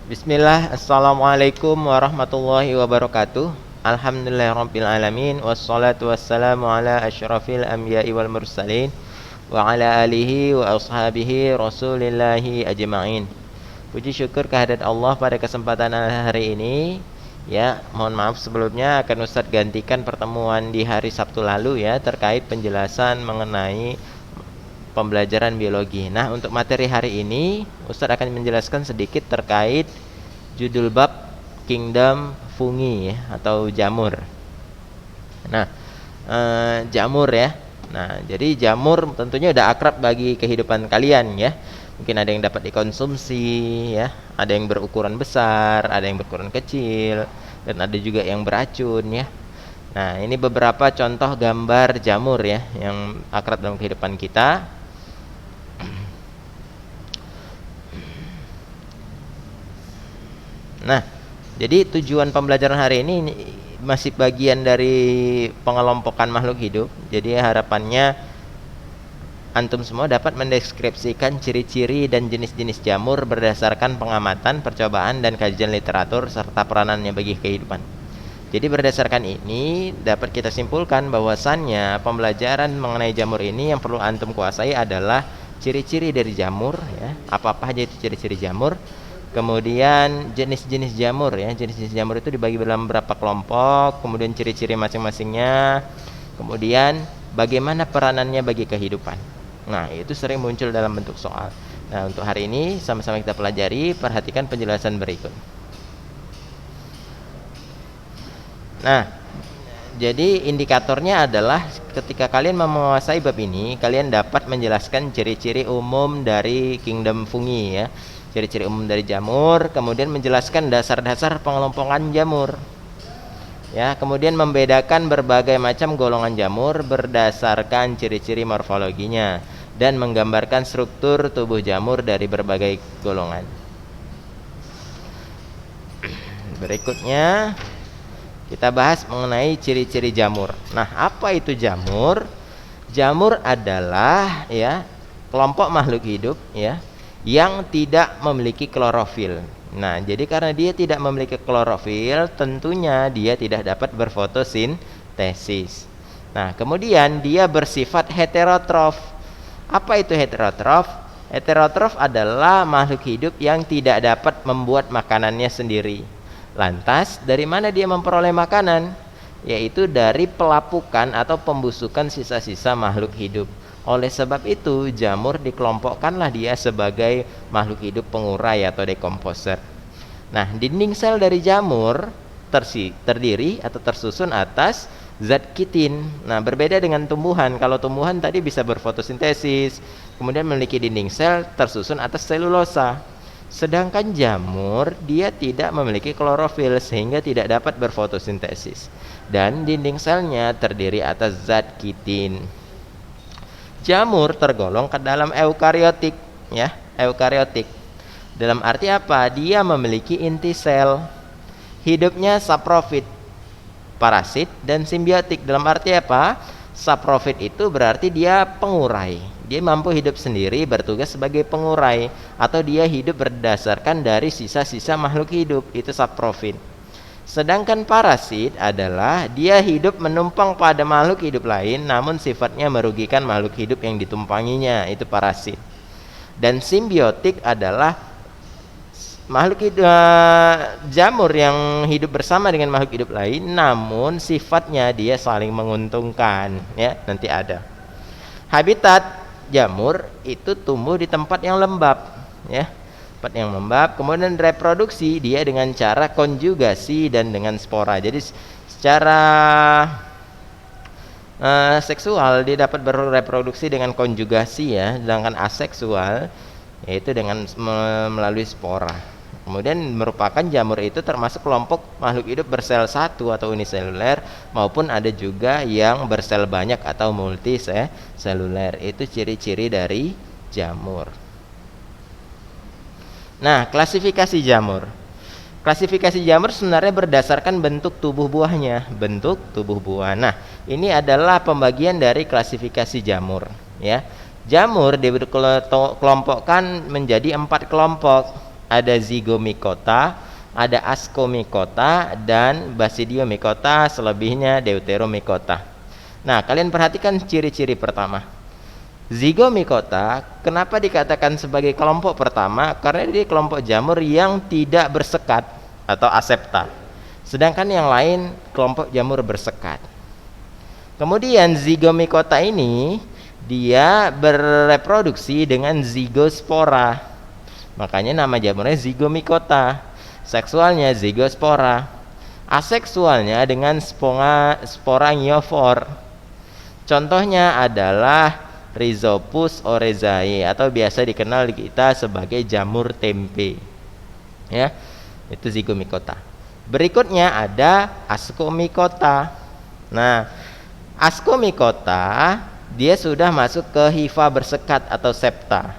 Bismillah, Assalamualaikum warahmatullahi wabarakatuh. Alhamdulillahirabbil alamin wassalatu wassalamu ala asyrafil anbiya'i wal mursalin wa ala alihi wa ashabihi rasulillahi ajma'in. Puji syukur kehadirat Allah pada kesempatan hari ini. Ya, mohon maaf sebelumnya akan Ustadz gantikan pertemuan di hari Sabtu lalu ya terkait penjelasan mengenai pembelajaran biologi. Nah, untuk materi hari ini Ustadz akan menjelaskan sedikit terkait judul bab Kingdom Fungi ya, atau jamur. Nah, jamur ya. Nah, jadi jamur tentunya udah akrab bagi kehidupan kalian ya. Mungkin ada yang dapat dikonsumsi ya, ada yang berukuran besar, ada yang berukuran kecil, dan ada juga yang beracun ya. Nah, ini beberapa contoh gambar jamur ya yang akrab dalam kehidupan kita. Nah, jadi tujuan pembelajaran hari ini masih bagian dari pengelompokan makhluk hidup. Jadi harapannya antum semua dapat mendeskripsikan ciri-ciri dan jenis-jenis jamur berdasarkan pengamatan, percobaan, dan kajian literatur serta peranannya bagi kehidupan. Jadi berdasarkan ini dapat kita simpulkan bahwasannya pembelajaran mengenai jamur ini yang perlu antum kuasai adalah ciri-ciri dari jamur ya. Apa-apa aja itu ciri-ciri jamur. Kemudian jenis-jenis jamur ya. Jenis-jenis jamur itu dibagi dalam beberapa kelompok, kemudian ciri-ciri masing-masingnya. Kemudian bagaimana peranannya bagi kehidupan. Nah, itu sering muncul dalam bentuk soal. Nah, untuk hari ini sama-sama kita pelajari, perhatikan penjelasan berikut. Nah, jadi indikatornya adalah ketika kalian menguasai bab ini, kalian dapat menjelaskan ciri-ciri umum dari kingdom fungi ya. Ciri-ciri umum dari jamur, kemudian menjelaskan dasar-dasar pengelompokan jamur. Ya, kemudian membedakan berbagai macam golongan jamur berdasarkan ciri-ciri morfologinya dan menggambarkan struktur tubuh jamur dari berbagai golongan. Berikutnya kita bahas mengenai ciri-ciri jamur. Nah, apa itu jamur? Jamur adalah ya kelompok makhluk hidup ya yang tidak memiliki klorofil. Nah, jadi karena dia tidak memiliki klorofil, tentunya dia tidak dapat berfotosintesis. Nah, kemudian dia bersifat heterotrof. Apa itu heterotrof? Heterotrof adalah makhluk hidup yang tidak dapat membuat makanannya sendiri. Lantas, dari mana dia memperoleh makanan? Yaitu dari pelapukan atau pembusukan sisa-sisa makhluk hidup. Oleh sebab itu, jamur dikelompokkanlah dia sebagai makhluk hidup pengurai atau dekomposer. Nah, dinding sel dari jamur terdiri atau tersusun atas zat kitin. Nah, berbeda dengan tumbuhan. Kalau tumbuhan tadi bisa berfotosintesis, kemudian memiliki dinding sel tersusun atas selulosa. Sedangkan jamur dia tidak memiliki klorofil sehingga tidak dapat berfotosintesis. Dan dinding selnya terdiri atas zat kitin. Jamur tergolong ke dalam eukariotik ya, eukariotik. Dalam arti apa? Dia memiliki inti sel. Hidupnya saprofit, parasit dan simbiotik. Dalam arti apa? Saprofit itu berarti dia pengurai. Dia mampu hidup sendiri, bertugas sebagai pengurai, atau dia hidup berdasarkan dari sisa-sisa makhluk hidup. Itu saprofit. Sedangkan parasit adalah dia hidup menumpang pada makhluk hidup lain, namun sifatnya merugikan makhluk hidup yang ditumpanginya. Itu parasit. Dan simbiotik adalah makhluk hidup, jamur yang hidup bersama dengan makhluk hidup lain, namun sifatnya dia saling menguntungkan. Ya, nanti ada. Habitat jamur itu tumbuh di tempat yang lembab. Ya. Tempat yang lembab, kemudian reproduksi dia dengan cara konjugasi dan dengan spora. Jadi secara seksual dia dapat bereproduksi dengan konjugasi ya, sedangkan aseksual yaitu dengan melalui spora. Kemudian merupakan jamur itu termasuk kelompok makhluk hidup bersel satu atau uniseluler, maupun ada juga yang bersel banyak atau multiseluler. Itu ciri-ciri dari jamur. Nah, klasifikasi jamur. Klasifikasi jamur sebenarnya berdasarkan bentuk tubuh buahnya. Bentuk tubuh buah. Nah, ini adalah pembagian dari klasifikasi jamur. Ya, jamur dikelompokkan menjadi 4 kelompok. ada zygomicota, ada ascomycota, dan basidiomycota, selebihnya deuteromycota. Nah, kalian perhatikan ciri-ciri pertama. Zygomicota, kenapa dikatakan sebagai kelompok pertama? Karena dia kelompok jamur yang tidak bersekat atau asepta. Sedangkan yang lain kelompok jamur bersekat. Kemudian zygomicota ini dia bereproduksi dengan zygospora. Makanya nama jamurnya zygomicota. Seksualnya zygospora. Aseksualnya dengan spora niofor. Contohnya adalah Rhizopus oryzae atau biasa dikenal kita sebagai jamur tempe. Ya, itu zygomicota. Berikutnya ada ascomycota. Nah, ascomycota dia sudah masuk ke hifa bersekat atau septa.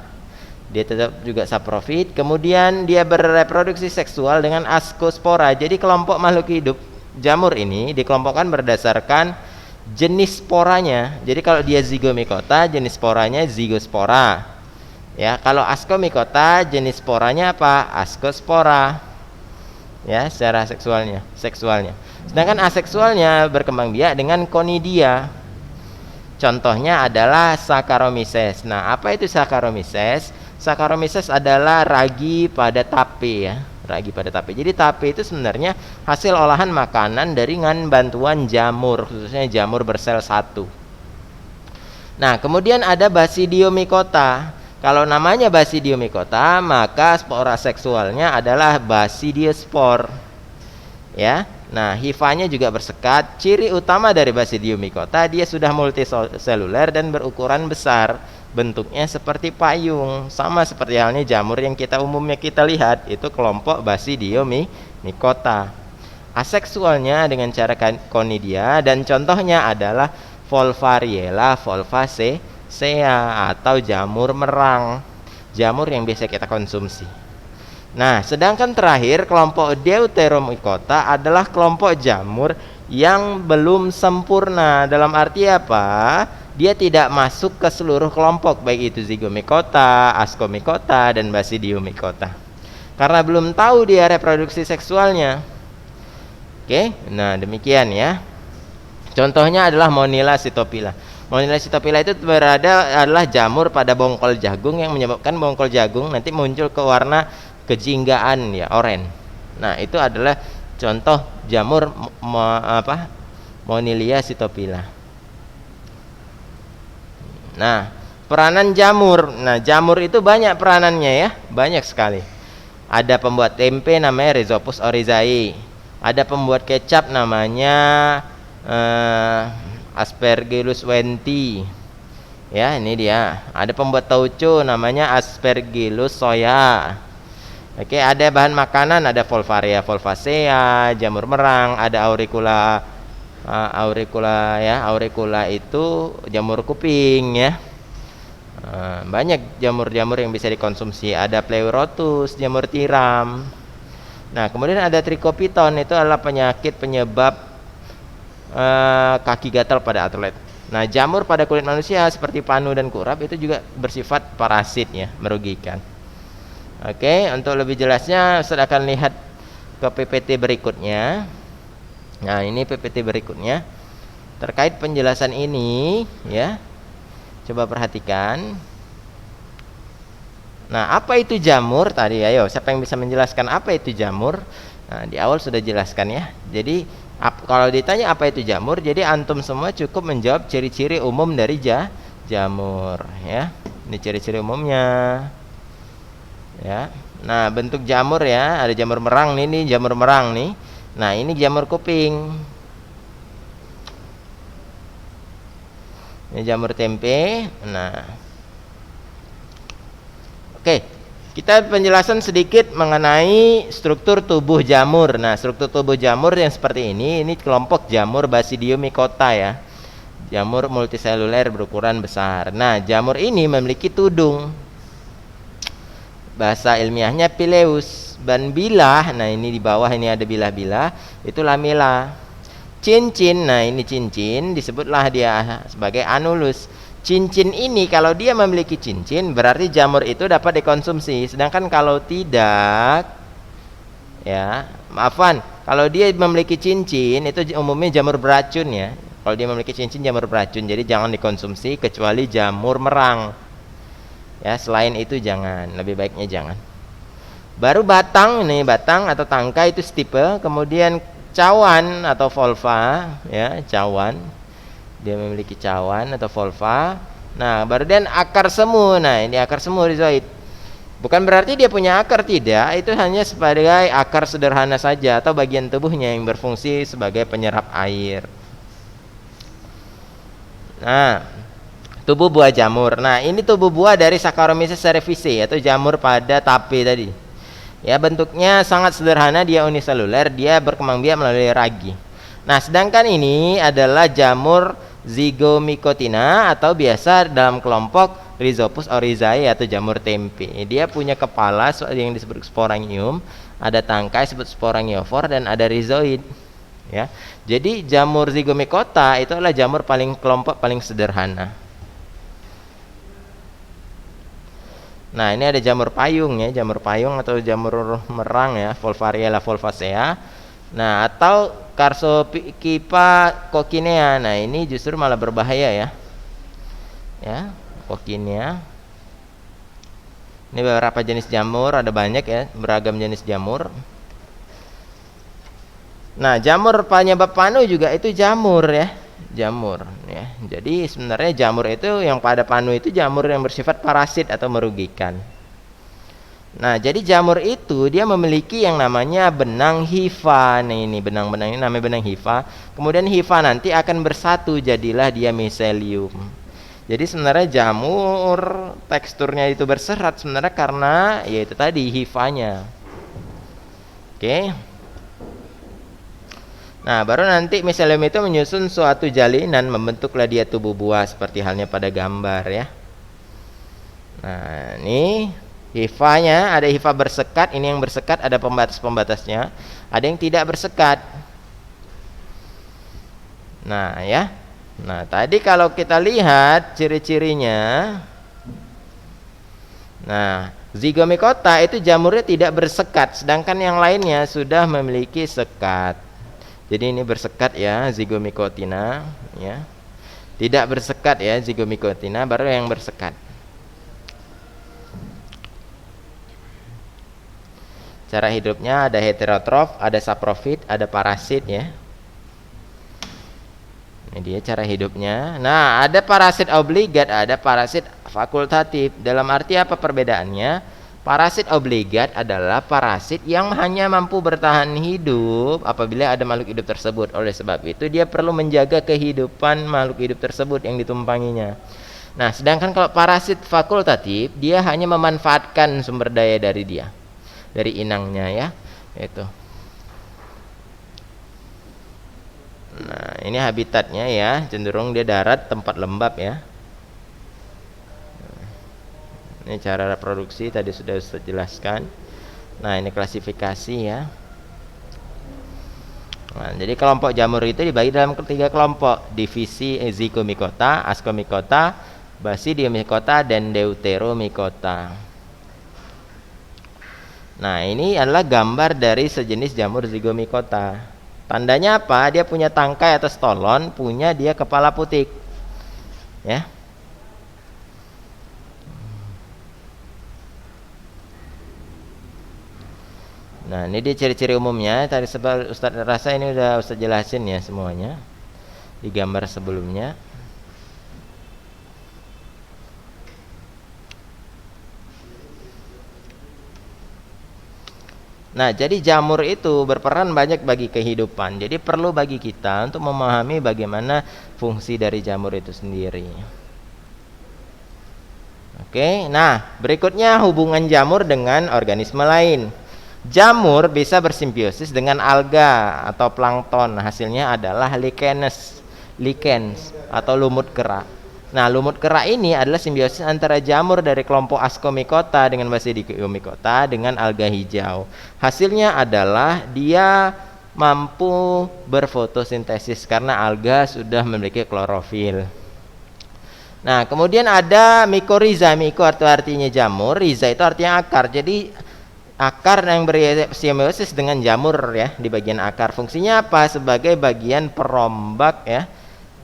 Dia tetap juga saprofit. Kemudian dia bereproduksi seksual dengan ascospora. Jadi kelompok makhluk hidup jamur ini dikelompokkan berdasarkan jenis sporanya. Jadi kalau dia zygomicota, jenis sporanya zygospora. Ya, kalau ascomycota, jenis sporanya apa? Ascospora. Ya, secara seksualnya. Sedangkan aseksualnya berkembang biak dengan conidia. Contohnya adalah Saccharomyces. Nah, apa itu Saccharomyces? Saccharomyces adalah ragi pada tape ya. Ragi pada tape. Jadi tape itu sebenarnya hasil olahan makanan dengan bantuan jamur, khususnya jamur bersel satu. Nah, kemudian ada Basidiomycota. Kalau namanya Basidiomycota, maka spora seksualnya adalah Basidiospor. Ya. Nah, hifanya juga bersekat. Ciri utama dari Basidiomycota, dia sudah multiseluler dan berukuran besar. Bentuknya seperti payung, sama seperti halnya jamur yang umumnya kita lihat, itu kelompok Basidiomycota. Aseksualnya dengan cara conidia, dan contohnya adalah Volvariella volvacea atau jamur merang, jamur yang biasa kita konsumsi. Nah, sedangkan terakhir kelompok Deuteromycota adalah kelompok jamur yang belum sempurna. Dalam arti apa? Dia tidak masuk ke seluruh kelompok, baik itu zygomicota, ascomycota, dan basidiomycota. Karena belum tahu dia reproduksi seksualnya. Oke, nah demikian ya. Contohnya adalah Monila cytopila. Monila cytopila itu adalah jamur pada bongkol jagung yang menyebabkan bongkol jagung nanti muncul ke warna kejinggaan ya, oranye. Nah, itu adalah contoh jamur Monilia cytopila. Nah, peranan jamur. Nah, jamur itu banyak peranannya ya, banyak sekali. Ada pembuat tempe namanya Rhizopus oryzae. Ada pembuat kecap namanya Aspergillus wenti. Ya, ini dia. Ada pembuat tauco namanya Aspergillus soya. Oke, ada bahan makanan, ada Volvaria volvacea, jamur merang, ada auricula ya. Auricula itu jamur kuping ya. Banyak jamur-jamur yang bisa dikonsumsi. Ada Pleurotus, jamur tiram. Nah, kemudian ada Trichopiton, itu adalah penyakit penyebab kaki gatal pada atlet. Nah, jamur pada kulit manusia seperti panu dan kurap itu juga bersifat parasit ya, merugikan. Oke, untuk lebih jelasnya Ustaz akan lihat ke PPT berikutnya. Nah, ini PPT berikutnya terkait penjelasan ini ya. Coba perhatikan. Nah, apa itu jamur tadi? Ayo, siapa yang bisa menjelaskan apa itu jamur? Nah, di awal sudah jelaskan ya. Jadi, kalau ditanya apa itu jamur, jadi antum semua cukup menjawab ciri-ciri umum dari jamur ya. Ini ciri-ciri umumnya. Ya. Nah, bentuk jamur ya, ada jamur merang nih jamur merang nih. Nah, ini jamur kuping. Ini jamur tempe. Nah, oke, kita penjelasan sedikit mengenai struktur tubuh jamur. Nah, struktur tubuh jamur yang seperti ini kelompok jamur Basidiomycota ya. Jamur multiseluler berukuran besar. Nah, jamur ini memiliki tudung. Bahasa ilmiahnya pileus. Ban bilah, nah ini di bawah ini ada bilah-bilah, itu lamela. Cincin, nah ini cincin disebutlah dia sebagai anulus. cincin ini kalau dia memiliki cincin berarti jamur itu dapat dikonsumsi. Sedangkan kalau tidak, ya, maafan, kalau dia memiliki cincin itu umumnya jamur beracun ya. Kalau dia memiliki cincin jamur beracun, jadi jangan dikonsumsi kecuali jamur merang. Ya, selain itu jangan, lebih baiknya jangan. Baru batang, ini batang atau tangkai itu stipe, kemudian cawan atau volva, ya, cawan. Dia memiliki cawan atau volva. Nah, baru dan akar semu. Nah, ini akar semu rizoid. Bukan berarti dia punya akar, tidak. Itu hanya sebagai akar sederhana saja atau bagian tubuhnya yang berfungsi sebagai penyerap air. Nah, tubuh buah jamur. Nah, ini tubuh buah dari Saccharomyces cerevisiae atau jamur pada tape tadi. Ya, bentuknya sangat sederhana, dia uniseluler, dia berkembang biak melalui ragi. Nah, sedangkan ini adalah jamur Zygomycotina atau biasa dalam kelompok Rhizopus oryzae atau jamur tempe. Dia punya kepala yang disebut sporangium, ada tangkai disebut sporangiofor, dan ada rhizoid. Ya. Jadi jamur Zygomycota itu adalah jamur kelompok paling sederhana. Nah, ini ada jamur payung ya, jamur payung atau jamur merang ya, Volvariella volvacea. Nah, atau Karsokipa cokinea. Nah, ini justru malah berbahaya ya. Ya, cokinea. Ini beberapa jenis jamur, ada banyak ya, beragam jenis jamur. Nah, jamur penyebab panu juga itu jamur ya. Jamur ya. Jadi sebenarnya jamur itu yang pada panu itu jamur yang bersifat parasit atau merugikan. Nah, jadi jamur itu dia memiliki yang namanya benang hifa. Nah, ini benang-benang ini namanya benang hifa. Kemudian hifa nanti akan bersatu, jadilah dia miselium. Jadi sebenarnya jamur teksturnya itu berserat sebenarnya karena yaitu tadi hifanya. Oke. Nah, baru nanti miselium itu menyusun suatu jalinan, membentuklah dia tubuh buah seperti halnya pada gambar ya. Nah, ini hifanya, ada hifa bersekat, ini yang bersekat ada pembatas-pembatasnya, ada yang tidak bersekat. Nah, ya. Nah, tadi kalau kita lihat ciri-cirinya. Nah, Zygomycota itu jamurnya tidak bersekat, sedangkan yang lainnya sudah memiliki sekat. Jadi ini bersekat ya, Zygomycotina ya. Tidak bersekat ya, Zygomycotina, baru yang bersekat. Cara hidupnya ada heterotrof, ada saprofit, ada parasit ya. Ini dia cara hidupnya. Nah, ada parasit obligat, ada parasit fakultatif. Dalam arti apa perbedaannya? Parasit obligat adalah parasit yang hanya mampu bertahan hidup apabila ada makhluk hidup tersebut. Oleh sebab itu dia perlu menjaga kehidupan makhluk hidup tersebut yang ditumpanginya. Nah, sedangkan kalau parasit fakultatif, dia hanya memanfaatkan sumber daya dari dia, dari inangnya ya. Itu. Nah, ini habitatnya ya, cenderung dia darat, tempat lembab ya. Ini cara reproduksi tadi sudah Ustaz jelaskan. Nah, ini klasifikasi ya. Nah, jadi kelompok jamur itu dibagi dalam 3 kelompok, divisi Zygomycota, Ascomycota, Basidiomycota, dan Deuteromycota. Nah, ini adalah gambar dari sejenis jamur Zygomycota. Tandanya apa? Dia punya tangkai atau stolon, punya dia kepala putik. Ya. Nah, ini dia ciri-ciri umumnya. Tadi sebab Ustaz rasa ini udah Ustaz jelasin ya semuanya di gambar sebelumnya. Nah, jadi jamur itu berperan banyak bagi kehidupan. Jadi perlu bagi kita untuk memahami bagaimana fungsi dari jamur itu sendiri. Oke, nah berikutnya hubungan jamur dengan organisme lain. Jamur bisa bersimbiosis dengan alga atau plankton. Hasilnya adalah lichens atau lumut kera. Nah, lumut kera ini adalah simbiosis antara jamur dari kelompok Ascomycota dengan Basidiomycota dengan alga hijau. Hasilnya adalah dia mampu berfotosintesis karena alga sudah memiliki klorofil. Nah, kemudian ada mikoriza. Miko artinya jamur, riza itu artinya akar. Jadi akar yang bersimbiosis dengan jamur ya di bagian akar. Fungsinya apa? Sebagai bagian perombak ya.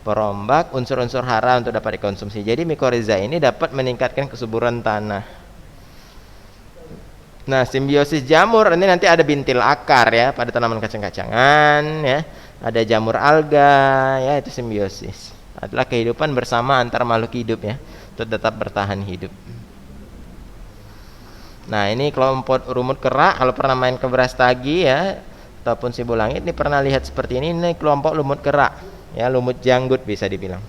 Perombak unsur-unsur hara untuk dapat dikonsumsi. Jadi mikoriza ini dapat meningkatkan kesuburan tanah. Nah, simbiosis jamur ini nanti ada bintil akar ya pada tanaman kacang-kacangan ya. Ada jamur alga ya, itu simbiosis. Adalah kehidupan bersama antar makhluk hidup ya untuk tetap bertahan hidup. Nah, ini kelompok rumut kerak. Kalau pernah main ke Brastagi ya ataupun Sibulangit ini pernah lihat seperti ini kelompok lumut kerak ya, lumut janggut bisa dibilang.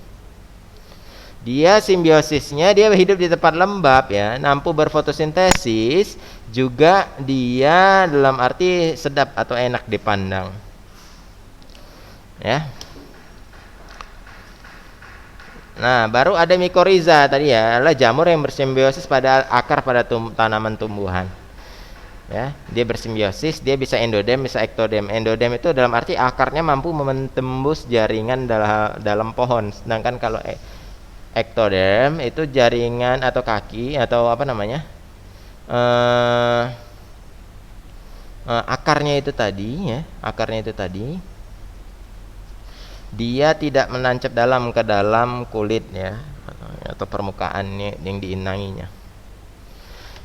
Dia simbiosisnya dia hidup di tempat lembab ya, mampu berfotosintesis, juga dia dalam arti sedap atau enak dipandang. Ya. Nah, baru ada mikoriza tadi ya, adalah jamur yang bersimbiosis pada akar pada tanaman tumbuhan. Ya, dia bersimbiosis, dia bisa endodem, bisa ektodem. Endodem itu dalam arti akarnya mampu menembus jaringan dalam pohon. Sedangkan kalau ektodem itu jaringan atau kaki atau apa namanya? Akarnya itu tadi ya, akarnya itu tadi. Dia tidak menancap ke dalam kulit ya atau permukaannya yang diinanginya.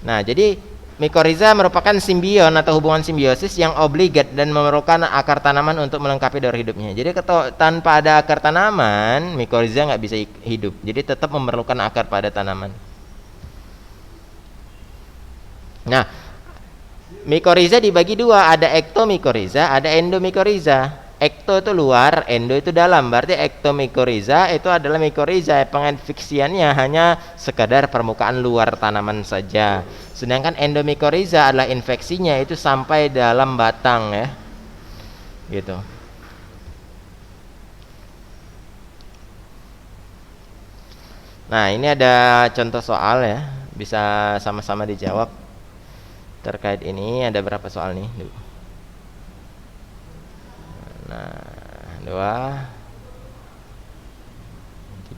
Nah, jadi mikoriza merupakan simbion atau hubungan simbiosis yang obligat dan memerlukan akar tanaman untuk melengkapi daur hidupnya. Jadi tanpa ada akar tanaman, mikoriza nggak bisa hidup. Jadi tetap memerlukan akar pada tanaman. Nah, mikoriza dibagi dua, ada ektomikoriza, ada endomikoriza. Ekto itu luar, endo itu dalam. Berarti ektomikoriza itu adalah mikoriza, penginfeksiannya hanya sekadar permukaan luar tanaman saja. Sedangkan endomikoriza adalah infeksinya itu sampai dalam batang ya. Gitu. Nah, ini ada contoh soal ya, bisa sama-sama dijawab. Terkait ini ada berapa soal nih? Nah, 2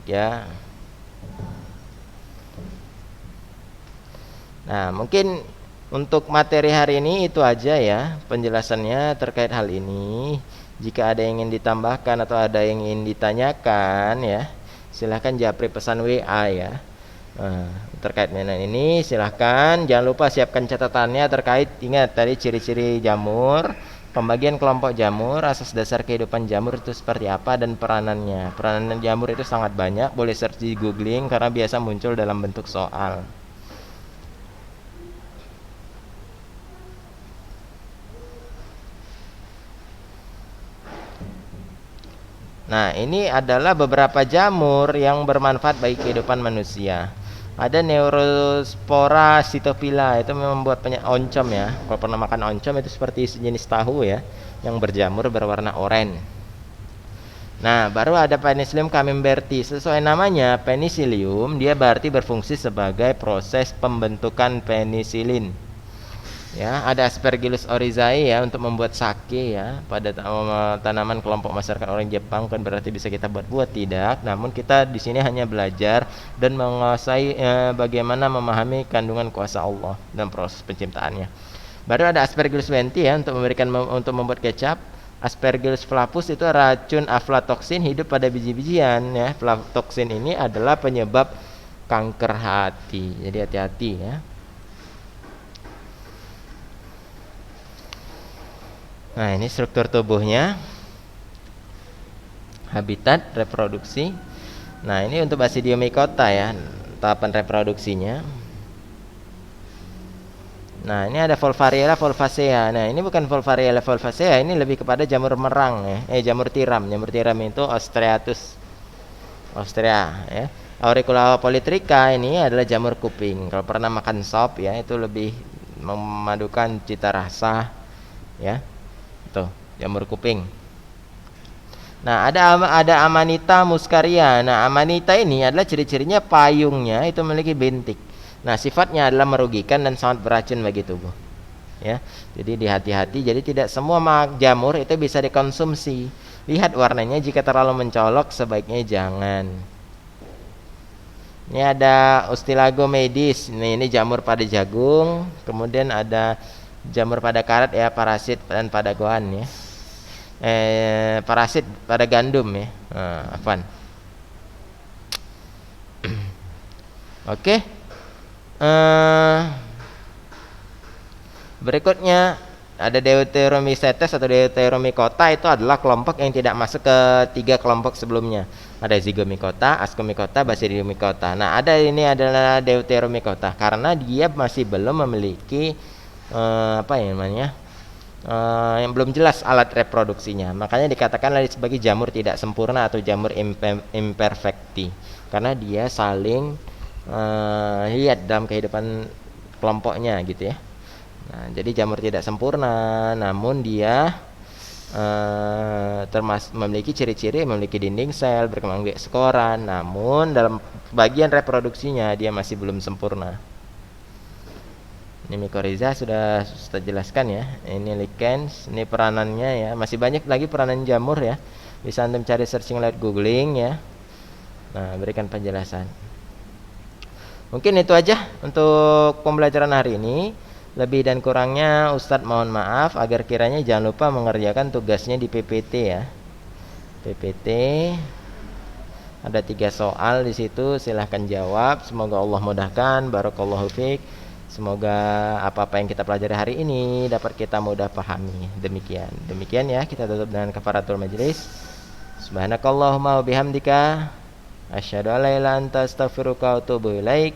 3. Nah, mungkin untuk materi hari ini itu aja ya penjelasannya terkait hal ini. Jika ada yang ingin ditambahkan atau ada yang ingin ditanyakan ya, silahkan japri pesan WA ya. Terkait mainan ini silahkan, jangan lupa siapkan catatannya terkait, ingat tadi ciri-ciri jamur, pembagian kelompok jamur, asas dasar kehidupan jamur itu seperti apa, dan peranannya. Peranan jamur itu sangat banyak, boleh search di googling karena biasa muncul dalam bentuk soal. Nah, ini adalah beberapa jamur yang bermanfaat bagi kehidupan manusia. Ada Neurospora cytophila, itu membuat oncom ya. Kalau pernah makan oncom itu seperti sejenis tahu ya, yang berjamur berwarna oranye. Nah, baru ada Penicillium camemberti. Sesuai namanya, penicillium dia berarti berfungsi sebagai proses pembentukan penisilin. Ya, ada Aspergillus oryzae ya untuk membuat sake ya pada tanaman kelompok masyarakat orang Jepang, kan berarti bisa kita buat tidak. Namun kita di sini hanya belajar dan menguasai bagaimana memahami kandungan kuasa Allah dan proses penciptaannya. Baru ada Aspergillus benti ya untuk membuat kecap. Aspergillus flavus itu racun aflatoksin hidup pada biji-bijian ya. Aflatoksin ini adalah penyebab kanker hati. Jadi hati-hati ya. Nah, ini struktur tubuhnya, habitat, reproduksi. Nah, ini untuk Basidiomycota ya, tahapan reproduksinya. Nah, ini ada Volvariella volvacea. Nah, ini bukan Volvariella volvacea, ini lebih kepada jamur merang ya. Jamur tiram. Jamur tiram itu Ostreatus Ostrea ya. Auricula polytricha ini adalah jamur kuping. Kalau pernah makan sop ya, itu lebih memadukan cita rasa ya. Tuh, jamur kuping. Nah, ada Amanita muscaria. Nah, Amanita ini adalah ciri-cirinya payungnya itu memiliki bintik. Nah, sifatnya adalah merugikan dan sangat beracun bagi tubuh. Ya. Jadi hati-hati, jadi tidak semua jamur itu bisa dikonsumsi. Lihat warnanya, jika terlalu mencolok sebaiknya jangan. Ini ada Ustilago medis. Ini jamur pada jagung. Kemudian ada jamur pada karet ya, parasit dan pada goan ya. Parasit pada gandum ya. Apaan? Oke. Berikutnya ada Deuteromycetes atau Deuteromycota, itu adalah kelompok yang tidak masuk ke 3 kelompok sebelumnya. Ada Zygomycota, Ascomycota, Basidiomycota. Nah, ada ini adalah Deuteromycota karena dia masih belum memiliki apa ya namanya? Yang belum jelas alat reproduksinya. Makanya dikatakan sebagai jamur tidak sempurna atau jamur imperfecti karena dia saling lihat dalam kehidupan kelompoknya gitu ya. Nah, jadi jamur tidak sempurna, namun dia memiliki ciri-ciri memiliki dinding sel, berkembang biak skoran, namun dalam bagian reproduksinya dia masih belum sempurna. Ini mycorrhiza sudah jelaskan ya. Ini lichens, ini peranannya ya. Masih banyak lagi peranan jamur ya. Bisa antum cari searching lewat googling ya. Nah, berikan penjelasan. Mungkin itu aja untuk pembelajaran hari ini. Lebih dan kurangnya Ustadz mohon maaf, agar kiranya jangan lupa mengerjakan tugasnya di PPT ya. PPT ada 3 soal di situ, silahkan jawab. Semoga Allah mudahkan. Barakallahu fiik. Semoga apa-apa yang kita pelajari hari ini dapat kita mudah pahami. Demikian ya, kita tutup dengan kafaratul majelis. Subhanakallahumma wa bihamdika asyhadu an la ilaha illa anta astaghfiruka wa atubu ilaik.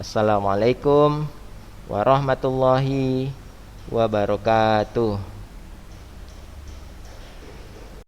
Assalamualaikum warahmatullahi wabarakatuh.